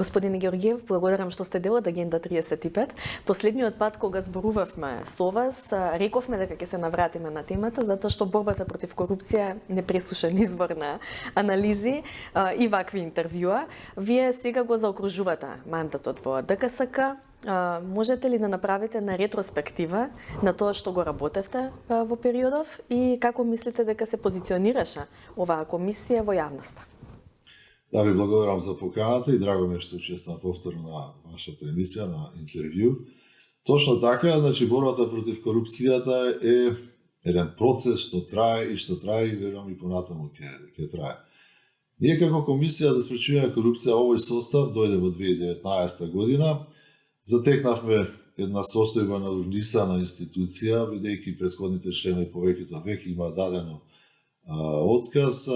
Господине Георгиев, благодарам што сте дел од Агенда 35. Последниот пат кога зборувавме со вас, рековме дека ќе се навратиме на темата, затоа што борбата против корупција не преслушен извор на анализи и вакви интервјуа. Вие сега го заокружувате мандатот во ДКСК. Можете ли да направите на ретроспектива на тоа што го работевте во периодов и како мислите дека се позиционираше оваа комисија во јавноста? Да, ви благодарам за поканата и драго ми е што учествам повторно на вашата емисија, на интервју. Точно така, значи борбата против корупцијата е еден процес што трае и верувам и понатаму ќе трае. Ние како Комисија за спречување корупција овој состав дојде во 2019 година. Затекнавме една состојба на урнисана институција, бидејќи претходните членови повеќето веќе има дадено отказ,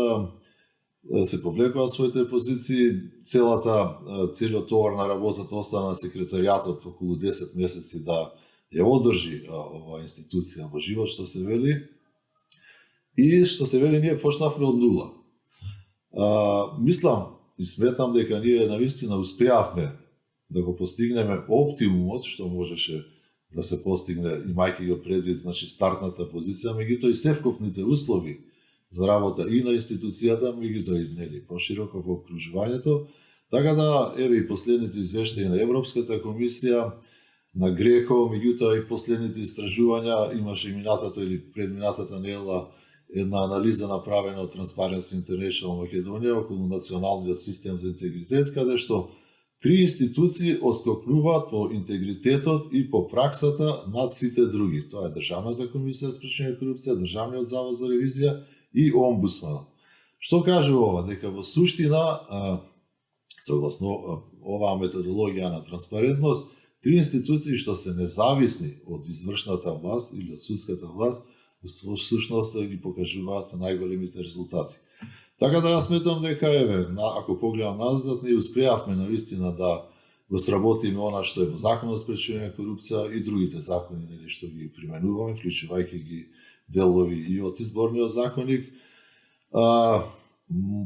се повлекува своите позиции, целиот товар на работата остана на секретаријатот околу 10 месеци да ја одржи оваа институција во живот, што се вели. И што се вели, ние почнавме од нула. Мислам и сметам дека ние навистина успеавме да го постигнеме оптимумот што можеше да се постигне, имајќи го предвид, значи, стартната позиција, меѓутоа и севкупните услови за работа и на институцијата, меѓутоа и нели пошироко во окружувањето. Така да, еве и последните извештаи на Европската комисија, на Греко, меѓутоа и последните истражувања, имаше и минатата или предминатата недела една анализа направена од Transparency International Македонија околу националниот систем за интегритет, каде што 3 институции отскокнуваат по интегритетот и по праксата над сите други. Тоа е Државната комисија за спречување корупција, Државниот завод за ревизија и омбудсманот. Што кажува ова? Дека во суштина, согласно оваа методологија на транспарентност, 3 институции што се независни од извршната власт или од судската власт, во сушност ги покажуваат најголемите резултати. Така да јас сметам дека, еве, ако погледам назад, ние успеавме навистина да го сработиме она што е во Законот за спречување корупција и другите закони, нели, што ги применуваме, вклучувајќи ги делови и од изборниот законник.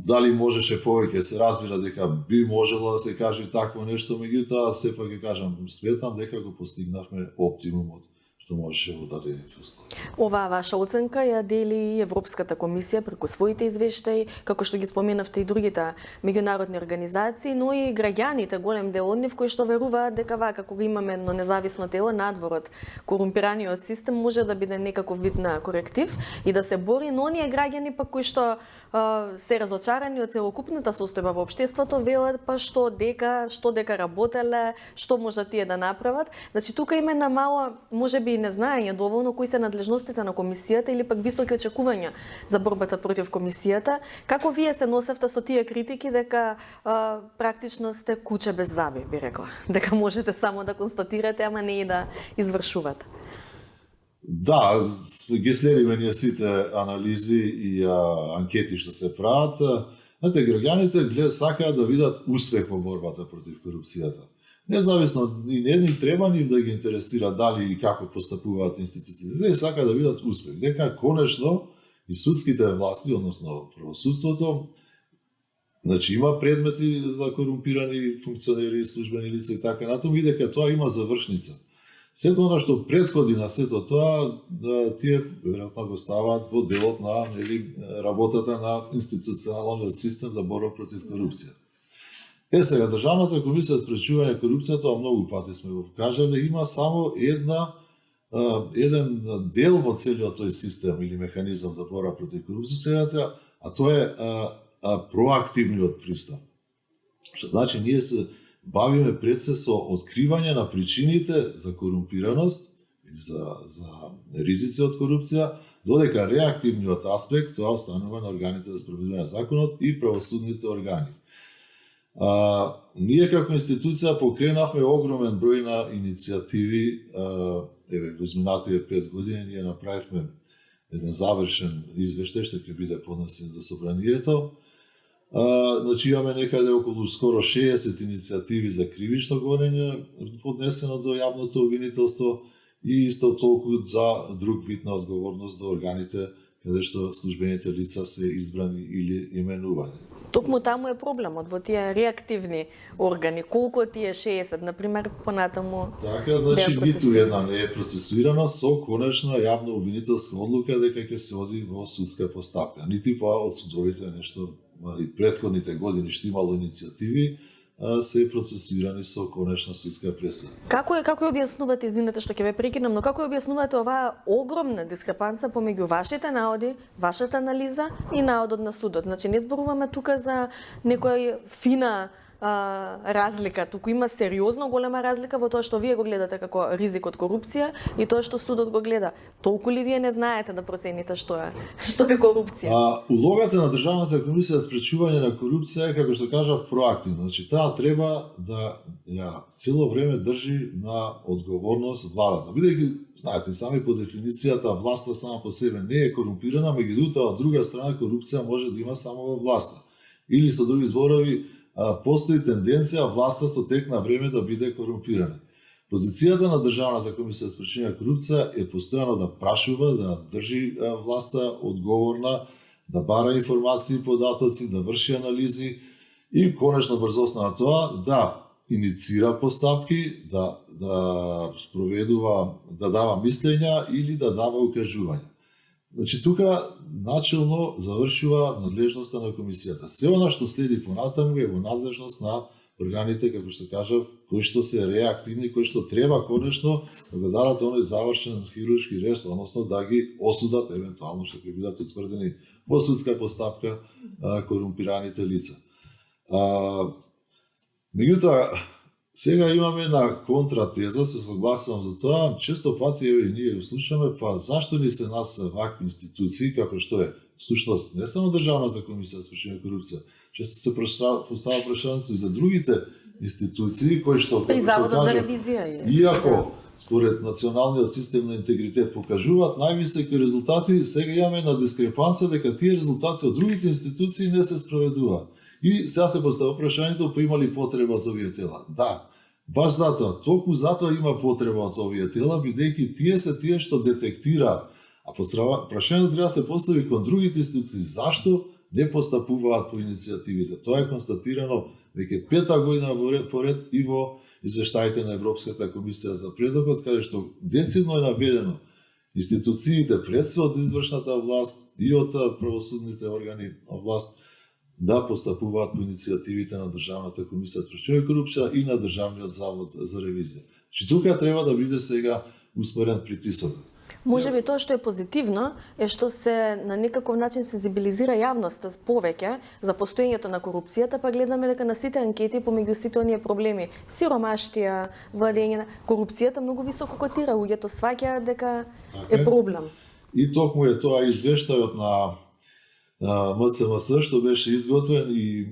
Дали можеше повеќе, се разбира дека би можело да се каже такво нешто, меѓутоа сепак ќе кажам, сметам дека го постигнавме оптимумот што можеше во дадените услови. Оваа ваша оценка ја дели и Европската комисија преку своите извештаи, како што ги споменавте и другите меѓународни организации, но и граѓаните, голем дел од нив кои што веруваат дека вака кога имаме едно независно тело надвор од корумпираниот систем може да биде некаков вид на коректив и да се бори, но оние граѓани пак кои што се разочарани од целокупната состојба во општеството велат па што дека работеле, што можат тие да направат. Значи тука има една мала можеби и незнаење доволно кои се надлежностите на комисијата или пак високи очекувања за борбата против комисијата. Како вие се носевте со тие критики дека практично сте куче без заби, би рекла? Дека можете само да констатирате, ама не и да извршувате? Да, ги следиме ние сите анализи и анкети што се прават. Знаете, граѓаните сакаат да видат успех во борбата против корупцијата. Независно и не ни треба ни да ги интересира дали и како постапуваат институциите. Те сакаат да видат успех. Дека конечно и судските власти, односно правосудството, значи има предмети за корумпирани функционери, службени лица и така натаму, и дека тоа има завршница. Сето она што претходи на сето тоа, да тие веројатно го ставаат во делот на работата на институционалниот систем за борба против корупција. Сега, Државната комисија за спречување корупција, тоа многу пати сме го кажале, има само еден дел во целиот тој систем или механизам за борба против корупцијата, а тоа е проактивниот пристап. Што значи, ние се бавиме пред се со откривање на причините за корумпираност или за ризици од корупција, додека реактивниот аспект тоа останува на органите за спроведување на законот и правосудните органи. Ние како институција покренавме огромен број на иницијативи, еве во изминатите 5 години ние направивме еден завршен извештај што ќе биде поднесен до собранието. Значи имаме некаде околу скоро 60 иницијативи за кривично гонење поднесено до јавното обвинителство и исто толку за друг вид на одговорност до органите каде што службените лица се избрани или именувани. Токму таму е проблемот во тие реактивни органи. Колку тие 60, например, понатаму Така, значи, ниту една не е процесуирана со конечна јавно обвинителска одлука дека ќе се оди во судска постапка. Нити па од судовите нешто и претходните години што имало иницијативи се процесуирани со конечна судска пресуда. Како ја објаснувате, извинете што ќе ве прекинам, но како ја објаснувате оваа огромна дискрепанца помеѓу вашите наоди, вашата анализа и наодот на судот? Значи не зборуваме тука за некоја фина разлика, туку има сериозно голема разлика во тоа што вие го гледате како ризик од корупција и тоа што судот го гледа. Толку ли вие не знаете да процените што е корупција? Улогата на Државната комисија за спречување на корупција е, како што кажав, проактивна. Значи таа треба да ја цело време држи на одговорност владата. Бидејќи, знаете, сами по дефиницијата власта сама по себе не е корумпирана, меѓутоа од друга страна корупција може да има само во власта. Или со други зборови, постои тенденција власта со тек на време да биде корумпирана. Позицијата на Државната комисија за спречување на корупција е постојано да прашува, да држи власта одговорна, да бара информации и податоци, да врши анализи и конечно врз основа на тоа да иницира постапки, да спроведува, да дава мислења или да дава укажувања. Значи, тука начелно завршува надлежноста на комисијата. Се она што следи понатаму е во надлежност на органите, како што кажав, кои што се реактивни, кои што треба конечно да го дадат оној завршен хируршки рез, односно да ги осудат евентуално што ќе бидат утврдени во судска постапка корумпираните лица. Меѓутоа, сега имаме една контратеза, се согласувам за тоа, често пати ние го слушаме, па зашто ни се нас вакви институции, како што е, всушност, не само Државната комисија за спречување корупција, често се постава прашањето и за другите институции, кои што, и Заводот за ревизија е. Иако, според националниот систем на интегритет покажуваат највисоки резултати, сега имаме една дискрепанца дека тие резултати од другите институции не се спроведуваат. И сега се постава прашањето, па има ли потреба од овие тела? Да, баш затоа, токму затоа има потреба од овие тела, бидејќи тие се тие што детектираат. А прашањето треба да се постави кон другите институции. Зашто не постапуваат по иницијативите? Тоа е констатирано веќе 5-та година поред и во извештаите на Европската комисија за предлогот, каде што децидно е наведено институциите пред се од извршната власт и од правосудните органи на власт да постапуваат по иницијативите на Државната комисија за спречување корупција и на Државниот завод за ревизија. Че тука треба да биде сега усмерен притисокот. Може би тоа што е позитивно е што се на некаков начин сензибилизира јавноста повеќе за постоењето на корупцијата, па гледаме дека на сите анкети помеѓу сите оние проблеми, сиромаштија, владење на корупцијата многу високо котира, луѓето сваќаат дека е проблем. И токму е тоа извештајот на МЦМС што беше изготвен и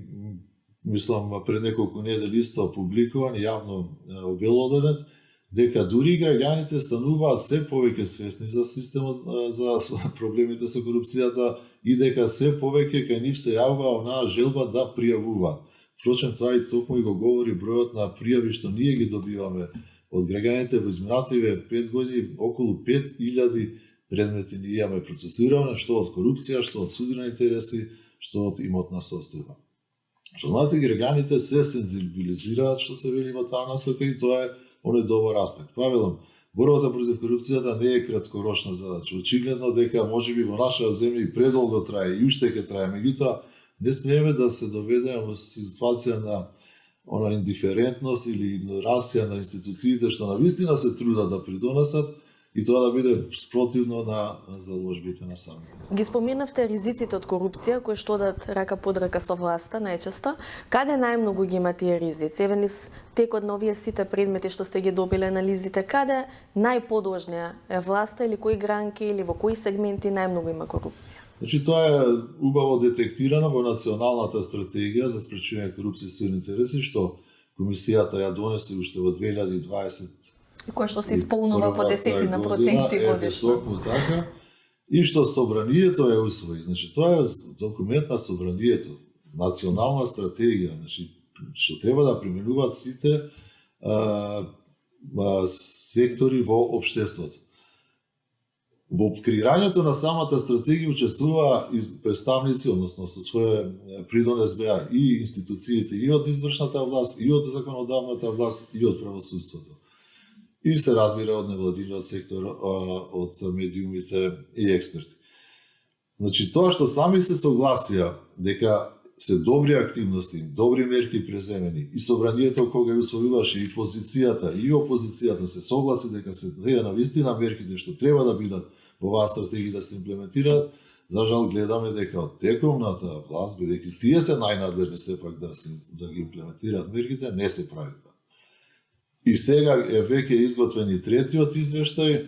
мислам пред неколку недели исто публикуван, јавно обелоденет, дека дури граѓаните стануваат се повеќе свесни за системот, за проблемите со корупцијата и дека се повеќе кај нив се јавува онаа желба да пријавуваат. Впрочем, тоа и токму и го говори бројот на пријави што ние ги добиваме од граѓаните во изминативе 5 години, околу 5000 предмети ние имаме процесирано, што од корупција, што од судирани интереси, што од имотна состојба. Што значи граѓаните се сензибилизираат, што се вели во таа насока и тоа е оној добар аспект. Павелом, борбата против корупцијата не е краткорочна задача. Очигледно дека можеби во нашата земја и предолго трае и уште ќе трае, меѓутоа не смееме да се доведеме во ситуација на она индиферентност или игнорација на институциите што навистина се трудат да придонесат и тоа да биде спротивно на заложбите на самите. Ги споменавте ризиците од корупција кои што одат рака под рака со власта најчесто. Каде најмногу ги има тие ризици? Еве низ текот на овие сите предмети што сте ги добиле анализите, каде најподложна е власта или кои гранки или во кои сегменти најмногу има корупција? Значи тоа е убаво детектирано во националната стратегија за спречување корупција со интереси што комисијата ја донесе уште во 2020 кој што се исполнува по 10% годишно. Токму така. И што собранието е усвои. Значи тоа е документ на собранието, национална стратегија, значи што треба да применуваат сите сектори во општеството. Во креирањето на самата стратегија учествуваа и представници, односно со своје придонес беа и институциите и од извршната власт, и од законодавната власт, и од правосудството. И се разбира од невладиниот сектор, од медиумите и експерти. Значи, тоа што сами се согласија дека се добри активности, добри мерки преземени и собранието кога ја усвојуваше и позицијата и опозицијата се согласи дека се треба навистина мерките што треба да бидат во оваа стратегија да се имплементираат, за жал гледаме дека од тековната власт, бидејќи тие се најнадлежни сепак да ги имплементираат мерките, не се прави тоа. И сега е веќе изготвен и третиот извештај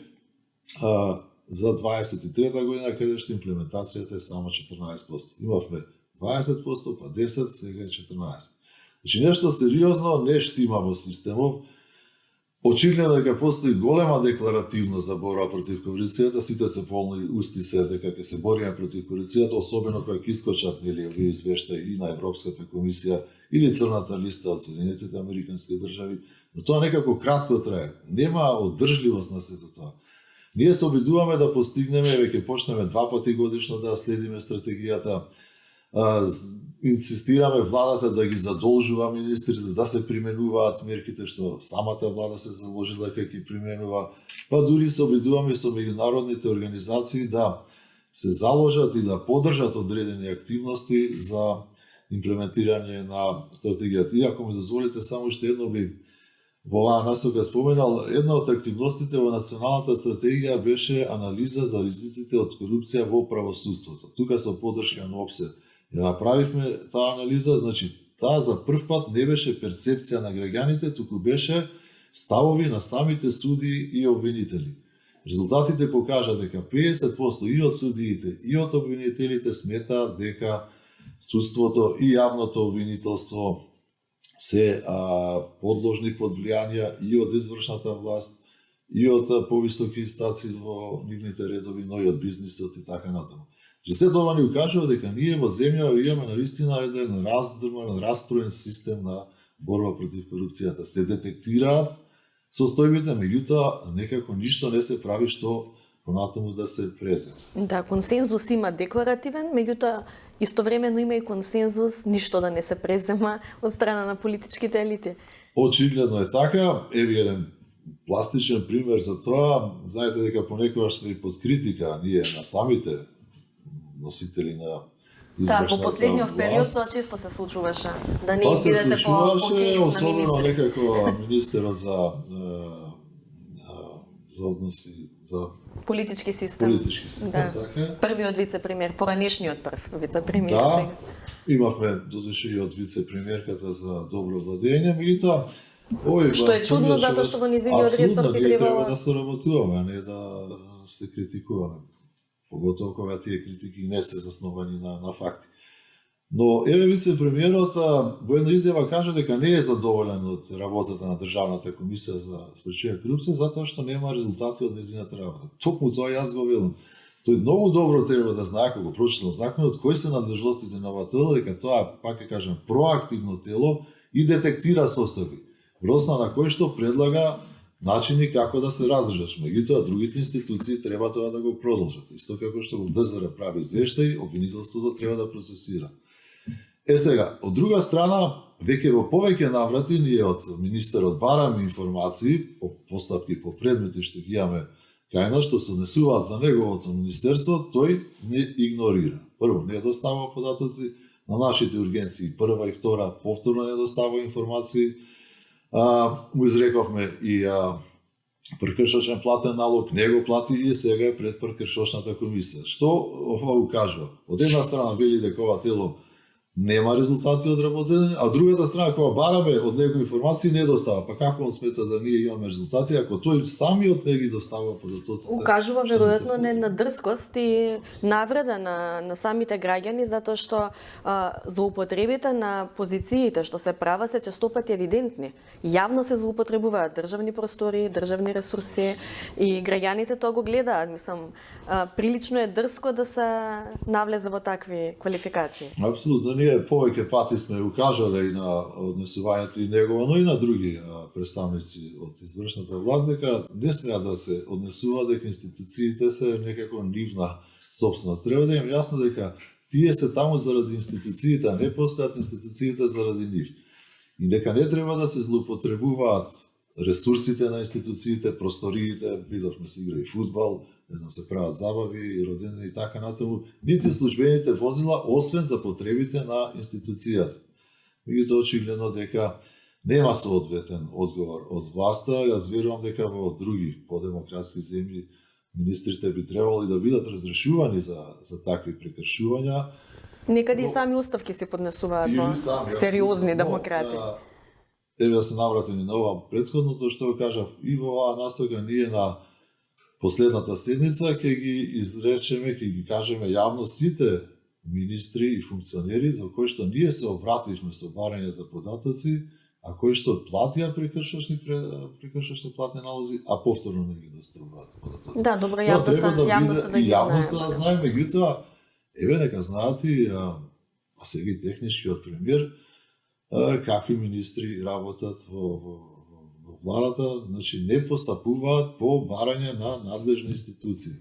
за 23 година, каде што имплементацијата е само 14%. Имавме 20%, па 10%, сега е 14%. Значи нешто сериозно не штима во системов. Очигледно дека постои голема декларативност за борба против корупцијата, сите се полни усти се дека ќе се бориме против корупцијата, особено кога ќе искочат нели овие извештаи и на Европската комисија или црната листа од Соединетите американски држави, но тоа некако кратко трае. Нема одржливост на сето тоа. Ние се обидуваме да постигнеме, веќе почнеме 2 пати годишно да следиме стратегијата, инсистираме владата да ги задолжува министрите да се применуваат мерките што самата влада се заложила дека ги применува, па дури се обидуваме со меѓународните организации да се заложат и да поддржат одредени активности за имплементирање на стратегијата. И ако ми дозволите, само што едно би во оваа насока споменал, една од активностите во националната стратегија беше анализа за ризиците од корупција во правосудството. Тука со поддршка на ОПСЕ ја направивме таа анализа, значи таа за прв пат не беше перцепција на граѓаните, туку беше ставови на самите суди и обвинители. Резултатите покажа дека 50% и од судиите и од обвинителите сметаат дека судството и јавното обвинителство се подложни под влијанија и од извршната власт, и од повисоки инстанции во нивните редови, но и од бизнисот и така натаму. Се тоа ни укажува дека ние во земја имаме навистина еден раздрман, растроен систем на борба против корупцијата. Се детектираат состојбите, меѓутоа некако ништо не се прави што понатаму да се преземе. Да, консензус има декларативен, меѓутоа истовремено има и консензус ништо да не се презема од страна на политичките елити. Очигледно е така. Еви еден пластичен пример за тоа. Знаете дека понекогаш сме и под критика ние на самите носители на извршната власт. Да, во последниот период тоа често се случуваше. Да не идете по кейс на особено министри. некако министерот за односи за Политички систем. политички систем, Да. така. Првиот вице-премиер, поранешниот прв вице-премиер. Да, сега. имавме додеше и од вице-премиерката за добро владење, меѓутоа овој Што е чудно затоа што во низиниот ресор би ние треба требало да соработуваме, а не да се критикуваме. Поготово кога тие критики не се засновани на факти. Но еве вице-премиерот во една изјава кажа дека не е задоволен од работата на Државната комисија за спречување корупција затоа што нема резултати од нејзината работа. Токму тоа јас го велам. Тој многу добро треба да знае кога го прочитал законот кои се надлежностите на ова тело, дека тоа, пак ќе кажам, проактивно тело и детектира состојби, врз на кој што предлага начини како да се раздржаш. Меѓутоа, другите институции треба тоа да го продолжат. Исто како што го ДЗР прави извештај, обвинителството треба да процесира. Сега, од друга страна, веќе во повеќе наврати ние од министерот бараме информации по постапки, по предмети што ги имаме кај нас, што се однесуваат за неговото министерство, тој не игнорира. Прво, не доставува податоци на нашите ургенции, прва и втора, повторно не доставува информации. Му изрековме и прекршочен платен налог, не го плати и сега е пред прекршочната комисија. Што ова укажува? Од една страна вели дека ова тело нема резултати од работење, а од другата страна кога бараме од него информации не достава. Па како он смета да ние имаме резултати ако тој самиот не ги доставува податоците? Укажува веројатно на дрскост и навреда на самите граѓани затоа што злоупотребите на позициите што се права се честопати евидентни. Јавно се злоупотребуваат државни простори, државни ресурси и граѓаните тоа го гледаат. Мислам, прилично е дрско да се навлезе во такви квалификации. Апсолутно. Ние Ние повеќе пати сме укажале и на однесувањето и негово, но и на други представници од извршната власт, дека не смеа да се однесува дека институциите се некако нивна собственост. Треба да им јасно дека тие се таму заради институциите, а не постојат институциите заради нив. И дека не треба да се злоупотребуваат ресурсите на институциите, просториите, видовме се игра и фудбал, не знам, се прават забави, родендени и така натаму, нити службените возила, освен за потребите на институцијата. Меѓутоа, очигледно дека нема соодветен одговор од власта. Јас верувам дека во други подемократски земји министрите би требало и да бидат разрешувани за такви прекршувања. Некаде и сами уставки се поднесуваат во сериозни демократи. Еве да се навратим и на ова претходното што го кажав, и во оваа насока ние на последната седница ќе ги изречеме, ќе ги кажеме јавно сите министри и функционери за кои што ние се обративме со барање за податоци, а кои што платија прекршочни платни налози, а повторно не ги доставуваат податоци. Да, добро, јавноста да ги знае. Јавноста да знае, меѓутоа, еве нека знаат и а сега и техничкиот премиер какви министри работат во владата, значи не постапуваат по барање на надлежни институции.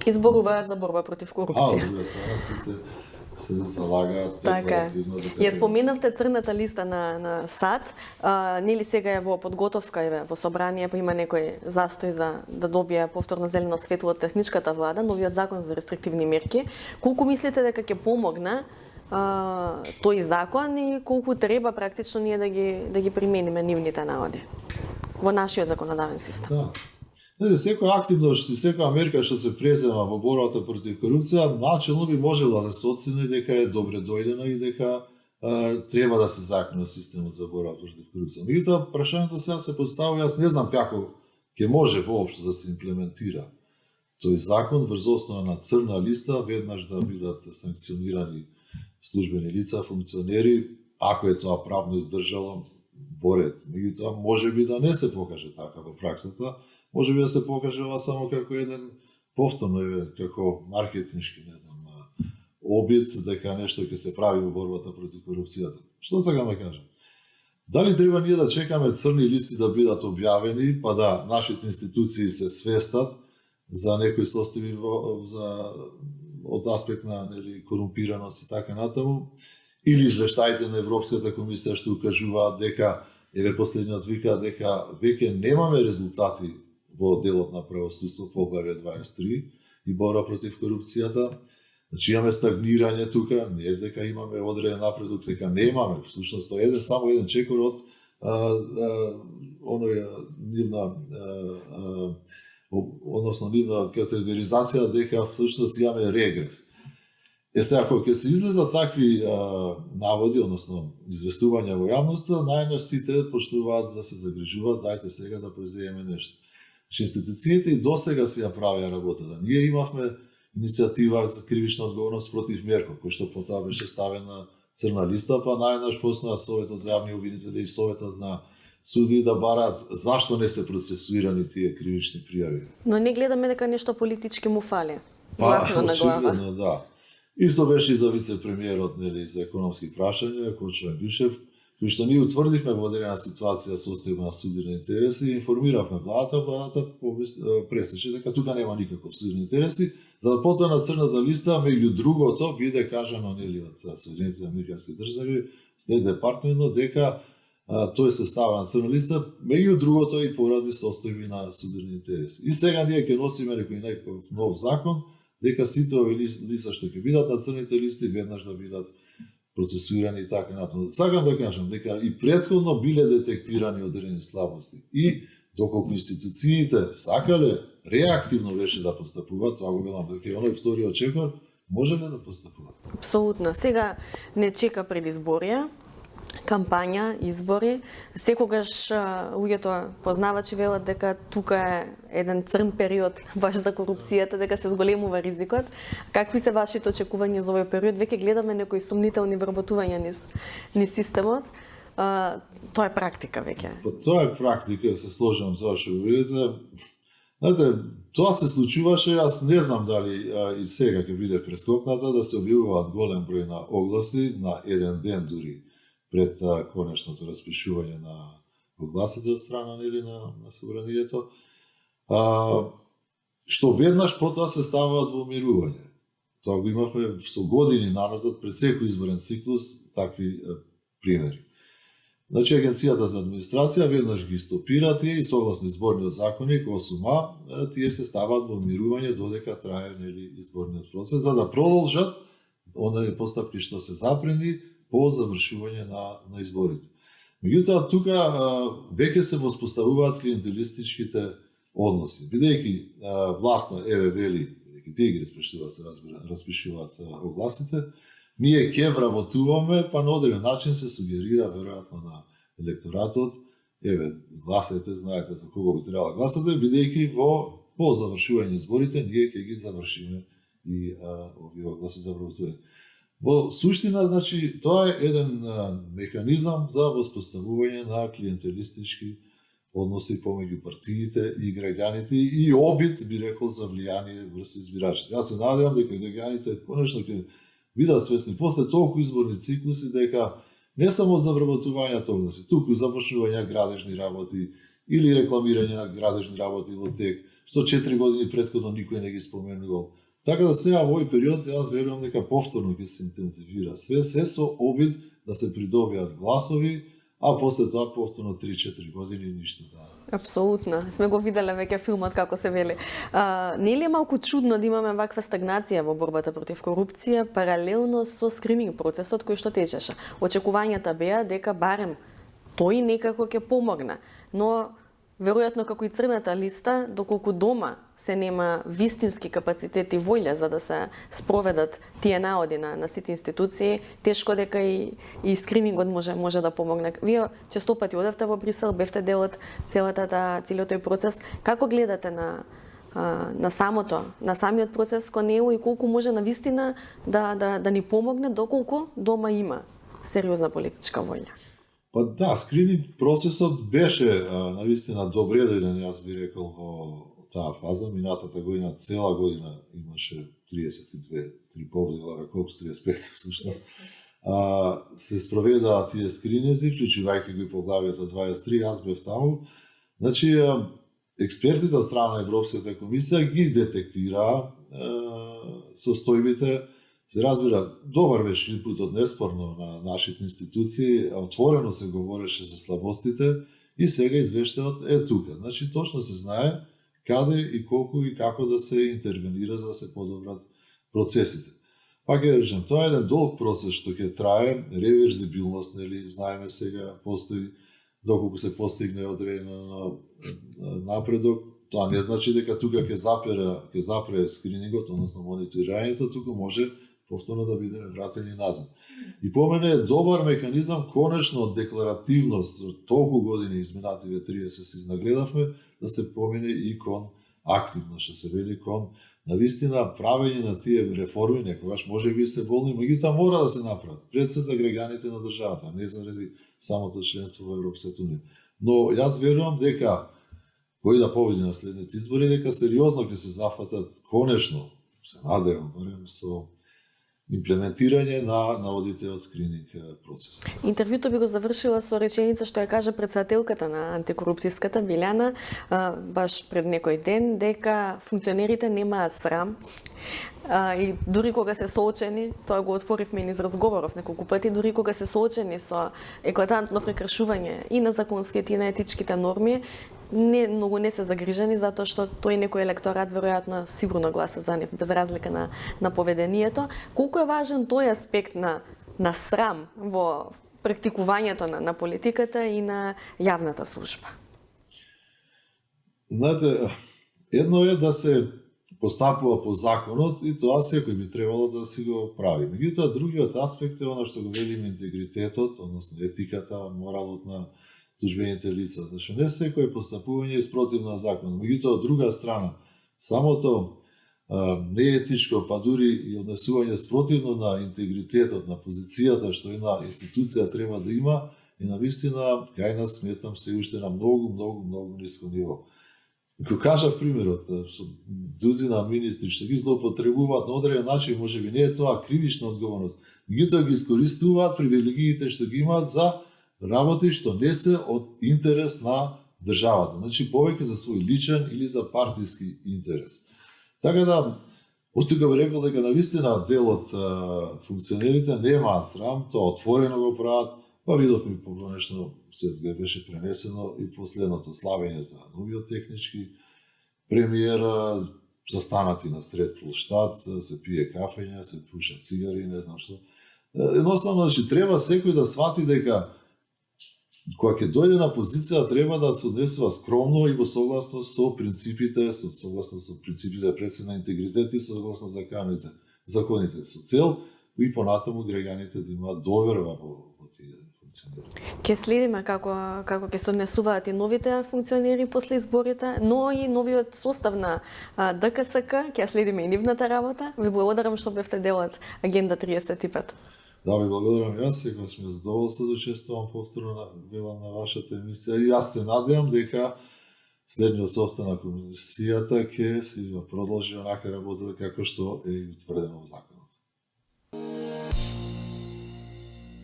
Изборуваат за борба против корупција. Од друга страна сите се залагаат декларативно. Ја споменавте црната листа на САД, нели сега е во подготовка, во собрание, па има некој застој за да добие повторно зелено светло од техничката влада, новиот закон за рестриктивни мерки. Колку мислите дека ќе помогне тој закон и колку треба практично ние да ги примениме нивните наводи во нашиот законодавен систем? Да. Секоја активност и секоја мерка што се презема во борбата против корупција, начелно би можела да се оцени дека е добре дојдена и дека треба да се закнува системот за борба против корупција. Меѓутоа, прашањето сега се поставува, јас не знам како ќе може воопшто да се имплементира тој закон врз основа на црна листа, веднаш да бидат санкционирани службени лица, функционери, ако е тоа правно издржало во ред. Меѓутоа, може би да не се покаже така во праксата, може би да се покаже ова само како еден повторно, како маркетиншки, не знам, обид дека нешто ќе се прави во борбата против корупцијата. Што сакам да кажам? Дали треба ние да чекаме црни листи да бидат објавени, па да нашите институции се свестат за некои состојби од аспект на корумпираност и така натаму, или извештаите на Европската комисија што укажуваат дека, еве последниот вика дека веќе немаме резултати во делот на правосудство, поглавје 23 и борба против корупцијата. Значи имаме стагнирање тука, не е дека имаме одреден напредок, дека немаме. Всушност тоа е само еден чекор од нивна односно нивна категоризација дека всушност имаме регрес. Сега, ако ќе се излезат такви наводи, односно известувања во јавноста, најнаш сите почнуваат да се загрижуваат, дајте сега да преземеме нешто. Значи, институциите и досега си ја правеа работата. Ние имавме иницијатива за кривична одговорност против Мерко, кој што потоа беше ставен на црна листа, па најнаш поснаа Советот за јавни обвинители и Советот на суди да бараат зашто не се процесуирани тие кривични пријави. Но не гледаме дека нешто политички му фали. Очигледно, да. Исто беше и за вице-премиерот за економски прашања, Кочо Ангушев, кој што ние утврдивме во одредена ситуација состојба на судирни интереси и информиравме владата пресече дека тука нема никаков судирни интереси, за да потоа на црната листа, меѓу другото, биде кажано од Соединетите американски држави, Стейт департаментот, дека тој се става на црна листа, меѓу другото и поради состојби на судирни интереси. И сега ние ќе носиме некој нов закон, дека сите овие лица што ќе бидат на црните листи веднаш да бидат процесуирани и така натаму. Сакам да кажам дека и претходно биле детектирани одредени слабости и доколку институциите сакале реактивно беше да постапуваат, тоа го гледам дека оној вториот чекор може ли да постапува? Апсолутно. Сега не чека предизборија, кампања, избори. Секогаш луѓето познавачи велат дека тука е еден црн период баш за корупцијата, дека се зголемува ризикот. Какви се вашите очекувања за овој период? Веќе гледаме некои сумнителни вработувања низ системот. Тоа е практика веќе. Тоа е практика, се сложам тоа што говорите. Знаете, тоа се случуваше, јас не знам дали и сега ќе биде прескокната да се објавуваат голем број на огласи на еден ден дури пред конечното распишување на огласите од страна нели на собранието, што веднаш потоа се ставаат во мирување. Тоа го имавме со години наназад пред секој изборен циклус такви примери. Значи, Агенцијата за администрација веднаш ги стопира тие и согласно изборниот законник 8А, тие се ставаат во мирување додека трае нели изборниот процес, за да продолжат оние постапки што се запрени по завршување на изборите. Меѓутоа, тука веќе се воспоставуваат клиентелистичките односи. Бидејќи власта еве вели, бидејќи тие ги распишуваат огласите, ние ќе вработуваме, па на одреден начин се сугерира веројатно на електоратот, еве, гласете, знаете за кого би требало да гласате, бидејќи по завршување изборите ние ќе ги завршиме и овие огласи за вработување. Во суштина, значи, тоа е еден механизам за воспоставување на клиентелистички односи помеѓу партиите и граѓаните и обид, би рекол, за влијание врз избирачите. Јас се надевам дека граѓаните конечно ќе бидат свесни после толку изборни циклуси дека не само за вработувањето огласи, туку започнување градежни работи или рекламирање на градежни работи во тек, што 4 години претходно никој не ги споменувал. Така да сега во овој период јас верувам дека повторно ќе се интензивира се со обид да се придобијат гласови, а после тоа повторно 3-4 години ништо да. Апсолутно. Сме го виделе веќе филмот како се вели. Не ли е малку чудно да имаме ваква стагнација во борбата против корупција паралелно со скрининг процесот кој што течеше? Очекувањата беа дека барем тој некако ќе помогне, но веројатно како и црната листа, доколку дома се нема вистински капацитет и волја за да се спроведат тие наоди на сите институции, тешко дека и скринингот може да помогне. Вие често пати одевте во Брисел, бевте дел од целиот тој процес. Како гледате на самиот процес кон него и колку може на вистина да ни помогне доколку дома има сериозна политичка волја? Па да, скрининг процесот беше навистина добредојден, јас би рекол, во таа фаза. Минатата година, цела година имаше 32, 3 повдела, колку 35 всушност. Се спроведаа тие скрининзи, вклучувајќи го и поглавието 23, јас бев таму. Значи, експертите од страна на Европската комисија ги детектираа состојбите. Се разбира, добар беше инпутот неспорно на нашите институции, отворено се говореше за слабостите и сега извештајот е тука. Значи, точно се знае каде и колку и како да се интервенира за да се подобрат процесите. Пак ќе речем, тоа е еден долг процес што ќе трае, реверзибилност, нели, знаеме сега, постои, доколку се постигне одреден напредок, тоа не значи дека тука ќе запре скринингот, односно мониторирањето, туку може повторно да бидеме вратени назад. И по мене е добар механизам, конечно од декларативност, од толку години изминативе 30 се изнагледавме, да се помине и кон активно, што се вели кон навистина правење на тие реформи, некогаш може би се болни, меѓутоа мора да се направат, пред се за граѓаните на државата, не заради самото членство во Европската унија. Но јас верувам дека кој да победи на следните избори, дека сериозно ќе се зафатат, конечно, се надевам, барем со имплементирање на одите од скрининг процес. Интервјуто би го завршила со реченица што ја кажа претседателката на антикорупцијската Билјана баш пред некој ден, дека функционерите немаат срам и дури кога се соочени, тоа го отворивме низ разговоров неколку пати, дури кога се соочени со еклатантно прекршување и на законските и на етичките норми, многу не се загрижени затоа што тој некој електорат веројатно сигурно гласа за нив без разлика на поведението. Колку е важен тој аспект на срам во практикувањето на политиката и на јавната служба? Знаете, едно е да се постапува по законот и тоа секој би требало да си го прави. Меѓутоа, другиот аспект е она што го велиме интегритетот, односно етиката, моралот на службените лица. Значи, не секој постапување е спротивно на закон. Меѓутоа, од друга страна, самото неетичко, па дури и однесување спротивно на интегритетот, на позицијата што една институција треба да има, и навистина, кај нас сметам се уште на многу ниско ниво. Кој кажав примерот, со дузина министри што ги злоупотребуваат на одреден начин, можеби не е тоа кривична одговорност, меѓутоа ги искористуваат привилегиите што ги имаат за работи што не се од интерес на државата. Значи, повеќе за свој личен или за партиски интерес. Така да, од тука би рекол дека навистина дел од функционерите немаат срам, тоа отворено го прават, па видовме погонешно сега беше пренесено и последното славење за новиот технички премиер, застанати на сред плоштад, се пие кафење, се пушат цигари, не знам што. Едноставно, значи, треба секој да свати дека кога ќе дојде на позиција треба да се однесува скромно и во согласност со принципите, со принципите пресед на интегритет и согласно законите, со цел и понатаму граѓаните да имаат доверба во тие функционери. Ќе следиме како ќе се однесуваат и новите функционери после изборите, но и новиот состав на ДКСК, ќе следиме и нивната работа. Ви благодарам што бевте дел од Агенда 35. Да, ви благодарам јас, сега сме задоволство да учествувам повторно на вашата емисија и јас се надевам дека следниот состав на комисијата ќе си продолжи онака работата како што е утврдено во закон.